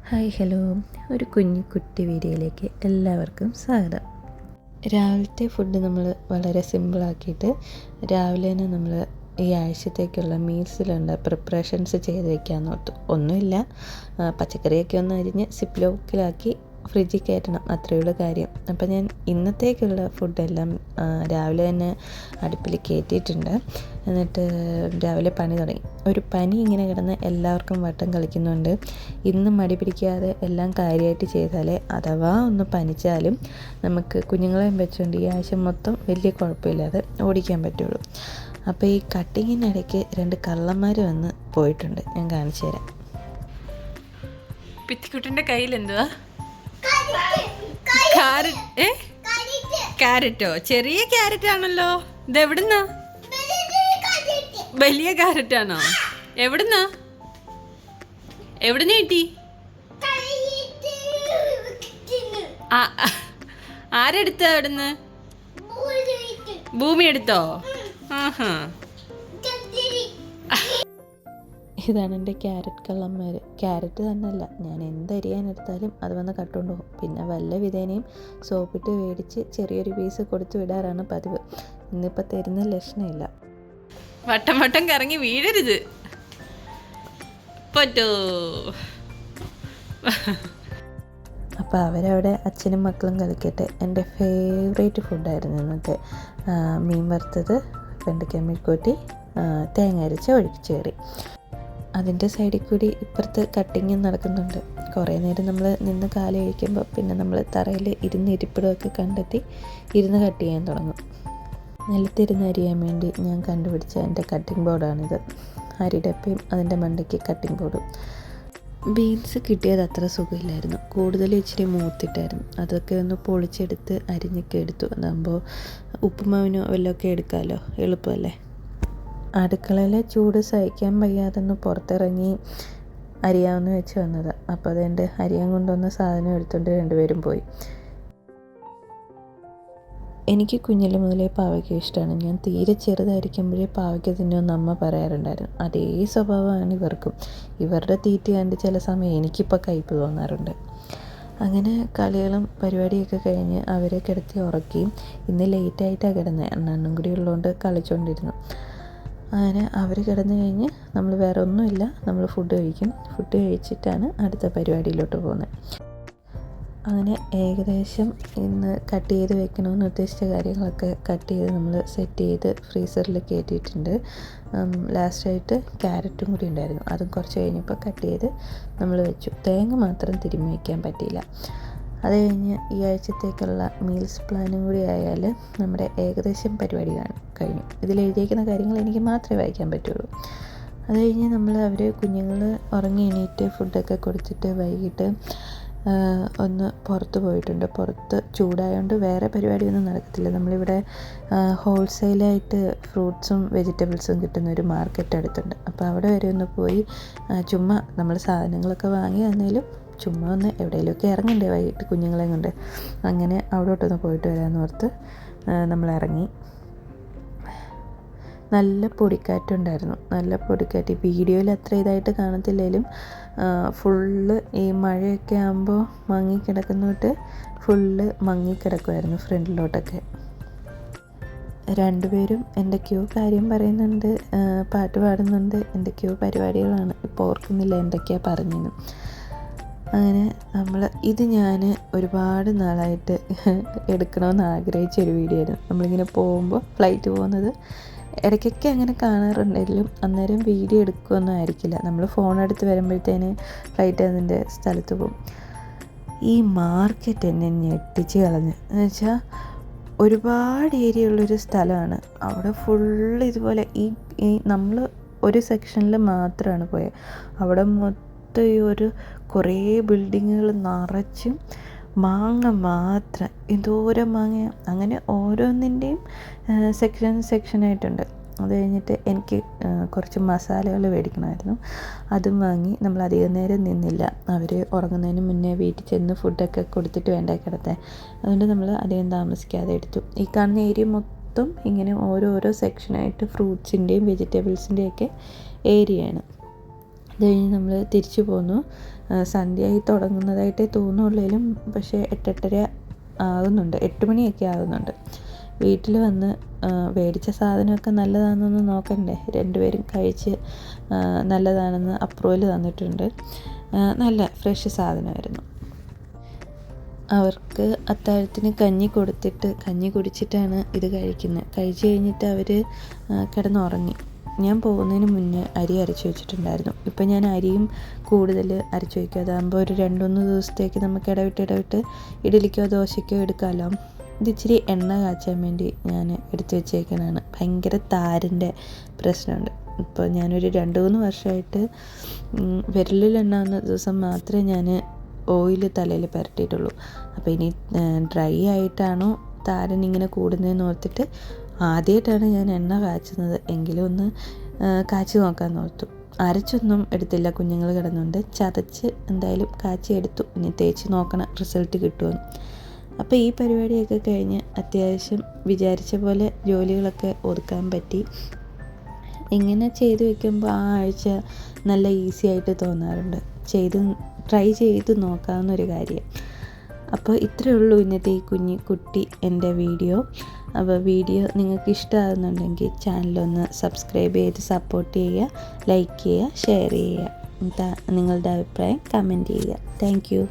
Hi hello, ഒരു കുട്ടി വീഡിയോയിലേക്ക് എല്ലാവർക്കും സ്വാഗതം. രാവിലത്തെ ഫുഡ് നമ്മൾ വളരെ സിമ്പിളാക്കിയിട്ട് രാവിലെ തന്നെ നമ്മൾ ഈ ആഴ്ചത്തേക്കുള്ള മീൽസിലുള്ള പ്രിപ്പറേഷൻസ് ചെയ്ത് വയ്ക്കാമെന്ന് ഓർത്തു. ഒന്നുമില്ല, പച്ചക്കറിയൊക്കെ ഒന്ന് അരിഞ്ഞ് സിപ്പ് ലോക്കിലാക്കി ഫ്രിഡ്ജിൽ കയറ്റണം, അത്രയുള്ള കാര്യം. അപ്പം ഞാൻ ഇന്നത്തേക്കുള്ള ഫുഡെല്ലാം രാവിലെ തന്നെ അടുപ്പിൽ കയറ്റിയിട്ടുണ്ട്. എന്നിട്ട് രാവിലെ പണി തുടങ്ങി. ഒരു പനി ഇങ്ങനെ കിടന്ന് എല്ലാവർക്കും വട്ടം കളിക്കുന്നുണ്ട്. ഇന്ന് മടി പിടിക്കാതെ എല്ലാം കാര്യമായിട്ട് ചെയ്താലേ അഥവാ ഒന്ന് പനിച്ചാലും നമുക്ക് കുഞ്ഞുങ്ങളെയും വെച്ചുകൊണ്ട് ഈ ആഴ്ച മൊത്തം വലിയ കുഴപ്പമില്ലാതെ ഓടിക്കാൻ പറ്റുള്ളൂ. അപ്പോൾ ഈ കട്ടിങ്ങിനിടയ്ക്ക് 2 കള്ളന്മാർ വന്ന് പോയിട്ടുണ്ട്. ഞാൻ കാണിച്ചു തരാം. പിത്തിക്കുട്ടൻ്റെ കയ്യിൽ എന്തുവാ? ക്യാരറ്റോ? ചെറിയ ക്യാരറ്റ് ആണല്ലോ. ഇത് എവിടുന്നാ? വലിയ ക്യാരറ്റാണോ? എവിടുന്നാ കിട്ടി? ആരെടുത്ത? എവിടുന്ന്? ഭൂമി എടുത്തോ? ആഹാ. ഇതാണ് എൻ്റെ ക്യാരറ്റ് കള്ളന്മാർ. ക്യാരറ്റ് തന്നെയല്ല, ഞാൻ എന്തരിയാനെടുത്താലും അത് വന്ന് കട്ടുകൊണ്ട് പോകും. പിന്നെ വല്ല വിധേനയും സോപ്പിട്ട് മേടിച്ച് ചെറിയൊരു പീസ് കൊടുത്തു വിടാറാണ് പതിവ്. ഇന്നിപ്പോൾ തരുന്ന ലക്ഷണമില്ല. വട്ടം വട്ടം കറങ്ങി വീഴരുത് പറ്റോ. അപ്പോൾ അവരവിടെ അച്ഛനും മക്കളും കളിക്കട്ടെ. എൻ്റെ ഫേവറേറ്റ് ഫുഡായിരുന്നു ഇന്നത്തെ. മീൻ വറുത്തത്, വെണ്ടയ്ക്ക മെഴുക്കുവരട്ടി, തേങ്ങ അരച്ച് ഒഴിച്ചേറി. അതിൻ്റെ സൈഡിൽ കൂടി ഇപ്പുറത്ത് കട്ടിങ് നടക്കുന്നുണ്ട്. കുറേ നേരം നമ്മൾ നിന്ന് കാല് കഴിക്കുമ്പോൾ പിന്നെ നമ്മൾ തറയിൽ ഇരിപ്പിടമൊക്കെ കണ്ടെത്തി ഇരുന്ന് കട്ട് ചെയ്യാൻ തുടങ്ങും. നിലത്തിരുന്ന് അരിയാൻ വേണ്ടി ഞാൻ കണ്ടുപിടിച്ച എൻ്റെ കട്ടിംഗ് ബോർഡാണിത്. അരിടപ്പയും അതിൻ്റെ മണ്ടയ്ക്ക് കട്ടിംഗ് ബോർഡും. ബീൻസ് കിട്ടിയത് അത്ര സുഖമില്ലായിരുന്നു, കൂടുതൽ ഇച്ചിരി മൂത്തിട്ടായിരുന്നു. അതൊക്കെ ഒന്ന് പൊളിച്ചെടുത്ത് അരിഞ്ഞൊക്കെ എടുത്തു. അതാകുമ്പോൾ ഉപ്പുമാവിനോ വല്ലതൊക്കെ എടുക്കാമല്ലോ, എളുപ്പമല്ലേ. അടുക്കളയിലെ ചൂട് സഹിക്കാൻ വയ്യാതെന്ന് പുറത്തിറങ്ങി അരിയാമെന്ന് വെച്ച് വന്നത്. അപ്പോൾ അതെൻ്റെ അരിയാൻ കൊണ്ടുവന്ന സാധനം എടുത്തുകൊണ്ട് 2 പേരും പോയി. എനിക്ക് കുഞ്ഞിലെ മുതലേ പാവയ്ക്ക ഇഷ്ടമാണ്. ഞാൻ തീരെ ചെറുതായിരിക്കുമ്പോഴേ പാവയ്ക്ക തിന്നുമെന്ന് അമ്മ പറയാറുണ്ടായിരുന്നു. അതേ സ്വഭാവമാണ് ഇവർക്കും. ഇവരുടെ തീറ്റ കണ്ട് ചില സമയം എനിക്കിപ്പോൾ കയ്പ്പ് തോന്നാറുണ്ട്. അങ്ങനെ കളികളും പരിപാടിയൊക്കെ കഴിഞ്ഞ് അവരെ കിടത്തി ഉറക്കി. ഇന്ന് ലേറ്റായിട്ടാണ് കിടന്നത്, അണ്ണനും കൂടി ഉള്ളതുകൊണ്ട് കളിച്ചുകൊണ്ടിരുന്നു. അങ്ങനെ അവർ കിടന്നു കഴിഞ്ഞ് നമ്മൾ വേറെ ഒന്നുമില്ല, നമ്മൾ ഫുഡ് കഴിക്കും. ഫുഡ് കഴിച്ചിട്ടാണ് അടുത്ത പരിപാടിയിലോട്ട് പോകുന്നത്. അങ്ങനെ ഏകദേശം ഇന്ന് കട്ട് ചെയ്ത് വെക്കണമെന്ന് ഉദ്ദേശിച്ച കാര്യങ്ങളൊക്കെ കട്ട് ചെയ്ത് നമ്മൾ സെറ്റ് ചെയ്ത് ഫ്രീസറിൽ കയറ്റിയിട്ടുണ്ട്. ലാസ്റ്റായിട്ട് ക്യാരറ്റും കൂടി ഉണ്ടായിരുന്നു, അതും കുറച്ച് കഴിഞ്ഞപ്പോൾ കട്ട് ചെയ്ത് നമ്മൾ വെച്ചു. തേങ്ങ മാത്രം തിരുമ്മി വയ്ക്കാൻ പറ്റിയില്ല. അത് കഴിഞ്ഞ് ഈ ആഴ്ചത്തേക്കുള്ള മീൽസ് പ്ലാനും കൂടി ആയാൽ നമ്മുടെ ഏകദേശം പരിപാടി കഴിഞ്ഞു. ഇതിൽ എഴുതിയിരിക്കുന്ന കാര്യങ്ങൾ എനിക്ക് മാത്രമേ വായിക്കാൻ പറ്റുള്ളൂ. അത് കഴിഞ്ഞ് കുഞ്ഞുങ്ങൾ ഉറങ്ങി എണീറ്റ് ഫുഡൊക്കെ കൊടുത്തിട്ട് വൈകിട്ട് ഒന്ന് പുറത്ത് പോയിട്ടുണ്ട്. പുറത്ത് ചൂടായതുകൊണ്ട് വേറെ പരിപാടിയൊന്നും നടക്കത്തില്ല. നമ്മളിവിടെ ഹോൾസെയിലായിട്ട് ഫ്രൂട്ട്സും വെജിറ്റബിൾസും കിട്ടുന്ന ഒരു മാർക്കറ്റ് അടുത്തുണ്ട്. അപ്പോൾ അവിടെ വരെ ഒന്ന് പോയി ചുമ്മാ നമ്മൾ സാധനങ്ങളൊക്കെ വാങ്ങി വന്നാലും ചുമ്മാ ഒന്ന് എവിടെയെങ്കിലുമൊക്കെ ഇറങ്ങണ്ടേ വൈകിട്ട് കുഞ്ഞുങ്ങളെയും കൊണ്ട്. അങ്ങനെ അവിടോട്ടൊന്ന് പോയിട്ട് വരാമെന്ന് ഓർത്ത് നമ്മൾ ഇറങ്ങി. നല്ല പൊടിക്കാറ്റുണ്ടായിരുന്നു, നല്ല പൊടിക്കാറ്റ്. ഈ വീഡിയോയിൽ അത്ര ഇതായിട്ട് കാണത്തില്ലെങ്കിലും ഫുള്ള് ഈ മഴയൊക്കെ ആകുമ്പോൾ മങ്ങിക്കിടക്കുന്നോട്ട് ഫുള്ള് മങ്ങിക്കിടക്കുമായിരുന്നു ഫ്രണ്ടിലോട്ടൊക്കെ. 2 പേരും എന്തൊക്കെയോ കാര്യം പറയുന്നുണ്ട്, പാട്ട് പാടുന്നുണ്ട്, എന്തൊക്കെയോ പരിപാടികളാണ്. ഇപ്പോൾ ഓർക്കുന്നില്ല എന്തൊക്കെയാണ് പറഞ്ഞതെന്ന്. അങ്ങനെ ഇത് ഞാൻ ഒരുപാട് നാളായിട്ട് എടുക്കണമെന്ന് ആഗ്രഹിച്ചൊരു വീഡിയോ ആയിരുന്നു. നമ്മളിങ്ങനെ പോകുമ്പോൾ ഫ്ലൈറ്റ് പോകുന്നത് ഇടയ്ക്കൊക്കെ അങ്ങനെ കാണാറുണ്ടെങ്കിലും അന്നേരം വീഡിയോ എടുക്കുകയൊന്നും ആയിരിക്കില്ല. നമ്മൾ ഫോൺ എടുത്ത് വരുമ്പോഴത്തേന് ഫ്ലൈറ്റ് അതിൻ്റെ സ്ഥലത്ത് പോകും. ഈ മാർക്കറ്റ് എന്നെ ഞെട്ടിച്ച് കളഞ്ഞു. എന്ന് വെച്ചാൽ ഒരുപാട് ഏരിയ ഉള്ളൊരു സ്ഥലമാണ്. അവിടെ ഫുള്ള് ഇതുപോലെ ഈ നമ്മൾ ഒരു സെക്ഷനിൽ മാത്രമാണ് പോയത്. അവിടെ ഈ കുറേ ബിൽഡിങ്ങുകൾ നിറച്ചും മാങ്ങ മാത്രം, എന്തോരം മാങ്ങ. അങ്ങനെ ഓരോന്നിൻ്റെയും സെക്ഷനായിട്ടുണ്ട്. അത് കഴിഞ്ഞിട്ട് എനിക്ക് കുറച്ച് മസാലകൾ മേടിക്കണമായിരുന്നു. അതും വാങ്ങി. നമ്മൾ അധികം നേരം നിന്നില്ല, അവർ ഉറങ്ങുന്നതിന് മുന്നേ വീട്ടിൽ ചെന്ന് ഫുഡൊക്കെ കൊടുത്തിട്ട് വേണ്ട കിടത്താൻ. അതുകൊണ്ട് നമ്മൾ അധികം താമസിക്കാതെ എടുത്തു. ഈ കാണുന്ന ഏരിയ മൊത്തം ഇങ്ങനെ ഓരോരോ സെക്ഷനായിട്ട് ഫ്രൂട്ട്സിൻ്റെയും വെജിറ്റബിൾസിൻ്റെയൊക്കെ ഏരിയയാണ്. ഇത് കഴിഞ്ഞ് നമ്മൾ തിരിച്ചു പോന്നു. സന്ധ്യയായി തുടങ്ങുന്നതായിട്ടേ തോന്നുള്ളതിലും പക്ഷേ 8-8:30 ആകുന്നുണ്ട്, 8 മണിയൊക്കെ ആകുന്നുണ്ട്. വീട്ടിൽ വന്ന് മേടിച്ച സാധനമൊക്കെ നല്ലതാണെന്നൊന്ന് നോക്കണ്ടേ. രണ്ടുപേരും കഴിച്ച് നല്ലതാണെന്ന് അപ്രൂവൽ തന്നിട്ടുണ്ട്. നല്ല ഫ്രഷ് സാധനമായിരുന്നു. അവർക്ക് അത്താഴത്തിന് കഞ്ഞി കൊടുത്തിട്ട് കഞ്ഞി കുടിച്ചിട്ടാണ് ഇത് കഴിക്കുന്നത്. കഴിച്ച് കഴിഞ്ഞിട്ട് അവർ കിടന്നുറങ്ങി. ഞാൻ പോകുന്നതിന് മുന്നേ അരി അരച്ച് വെച്ചിട്ടുണ്ടായിരുന്നു. ഇപ്പം ഞാൻ അരിയും കൂടുതൽ അരച്ച് വയ്ക്കും. അതാകുമ്പോൾ ഒരു 2-3 ദിവസത്തേക്ക് നമുക്ക് ഇടവിട്ട് ഇഡലിക്കോ ദോശയ്ക്കോ എടുക്കാമല്ലോ. ഇത് ഇച്ചിരി എണ്ണ കാച്ചാൻ വേണ്ടി ഞാൻ എടുത്ത് വെച്ചേക്കണതാണ്. ഭയങ്കര താരൻ്റെ പ്രശ്നമുണ്ട്. ഇപ്പോൾ ഞാനൊരു 2-3 വർഷമായിട്ട് വിരലിലെണ്ണാവുന്ന ദിവസം മാത്രമേ ഞാൻ ഓയിൽ തലയിൽ പുരട്ടിയിട്ടുള്ളൂ. അപ്പോൾ ഇനി ഡ്രൈ ആയിട്ടാണോ താരൻ ഇങ്ങനെ കൂടുന്നതെന്ന് ഓർത്തിട്ട് ആദ്യമായിട്ടാണ് ഞാൻ എണ്ണ കാച്ചുന്നത്. എങ്കിലും ഒന്ന് കാച്ചി നോക്കാമെന്ന് ഓർത്തു. അരച്ചൊന്നും എടുത്തില്ല, കുഞ്ഞുങ്ങൾ കിടന്നുകൊണ്ട്. ചതച്ച് എന്തായാലും കാച്ചി എടുത്തു. ഇനി തേച്ച് നോക്കണം റിസൾട്ട് കിട്ടുമെന്ന്. അപ്പോൾ ഈ പരിപാടിയൊക്കെ കഴിഞ്ഞ് അത്യാവശ്യം വിചാരിച്ച പോലെ ജോലികളൊക്കെ ഒതുക്കാൻ പറ്റി. ഇങ്ങനെ ചെയ്ത് വയ്ക്കുമ്പോൾ ആ ആഴ്ച നല്ല ഈസി ആയിട്ട് തോന്നാറുണ്ട്. ട്രൈ ചെയ്ത് നോക്കാവുന്നൊരു കാര്യം. അപ്പോൾ ഇത്രയേ ഉള്ളൂ ഇന്നത്തെ ഈ കുട്ടി എൻ്റെ വീഡിയോ. അപ്പോൾ വീഡിയോ നിങ്ങൾക്ക് ഇഷ്ടമാകുന്നുണ്ടെങ്കിൽ ചാനലൊന്ന് സബ്സ്ക്രൈബ് ചെയ്ത് സപ്പോർട്ട് ചെയ്യുക, ലൈക്ക് ചെയ്യുക, ഷെയർ ചെയ്യുക. നിങ്ങളുടെ അഭിപ്രായം കമൻറ്റ് ചെയ്യുക. Thank you.